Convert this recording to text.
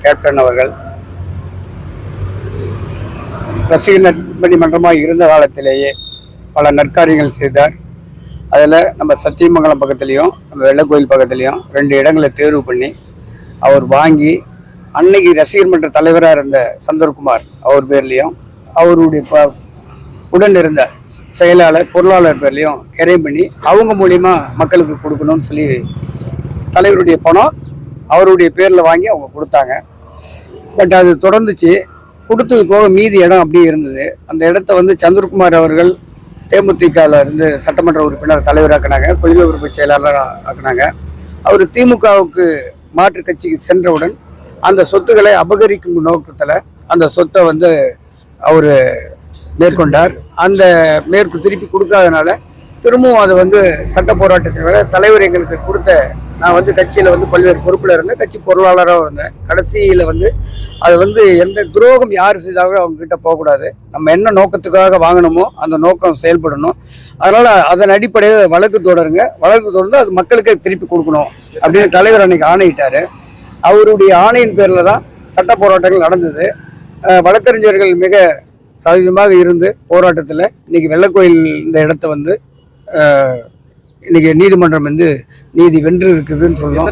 Captain அவர்கள் ரசிகர் நற்பணி மன்றமாக இருந்த காலத்திலேயே பல நற்காரியங்கள் செய்தார். அதில் நம்ம சத்தியமங்கலம் பக்கத்துலேயும் நம்ம வெள்ளக்கோயில் பக்கத்துலேயும் 2 இடங்களை தேர்வு பண்ணி அவர் வாங்கி அன்னைக்கு ரசிகர் மன்ற தலைவராக இருந்த சந்தர்குமார் அவர் பேர்லேயும் அவருடைய உடன் இருந்த செயலாளர் பொருளாளர் பேர்லேயும் கிரையம் பண்ணி அவங்க மூலிமா மக்களுக்கு கொடுக்கணும்னு சொல்லி தலைவருடைய பணம் அவருடைய பேரில் வாங்கி அவங்க கொடுத்தாங்க. பட் அது தொடர்ந்துச்சு. கொடுத்தது போக மீதி இடம் அப்படியே இருந்தது. அந்த இடத்த சந்திரகுமார் அவர்கள் தேமுதிகவில் இருந்து சட்டமன்ற உறுப்பினர் தலைவராக்கினாங்க, கொள்கை உறுப்பு செயலாளர் ஆக்கினாங்க. அவர் திமுகவுக்கு மாற்று கட்சிக்கு சென்றவுடன் அந்த சொத்துக்களை அபகரிக்கும் நோக்கத்தில் அந்த சொத்தை அவர் மேற்கொண்டார். அந்த திருப்பி கொடுக்காதனால திரும்பவும் அதை சட்ட போராட்டத்தின் வேலை தலைவர் எங்களுக்கு கொடுத்த நான் கட்சியில் பல்வேறு பொறுப்பில் இருந்தேன், கட்சி பொருளாளராக இருந்தேன். கடைசியில் அது எந்த துரோகம் யார் செய்தாலும் அவங்ககிட்ட போகக்கூடாது. நம்ம என்ன நோக்கத்துக்காக வாங்கினோமோ அந்த நோக்கம் செயல்படணும். அதனால் அதன் அடிப்படையில் வழக்கு தொடருங்க, வழக்கு தொடர்ந்து அது மக்களுக்கே திருப்பி கொடுக்கணும் அப்படின்னு தலைவர் அன்னைக்கு ஆணையிட்டார். அவருடைய ஆணையின் பேரில் தான் சட்ட போராட்டங்கள் நடந்தது. வழக்கறிஞர்கள் மிக சதவீதமாக இருந்து போராட்டத்தில் இன்னைக்கு வெள்ளக்கோயில் இந்த இடத்த இன்னைக்கு நீதிமன்றம் நீதி வென்று இருக்குதுன்னு சொல்லுவோம்.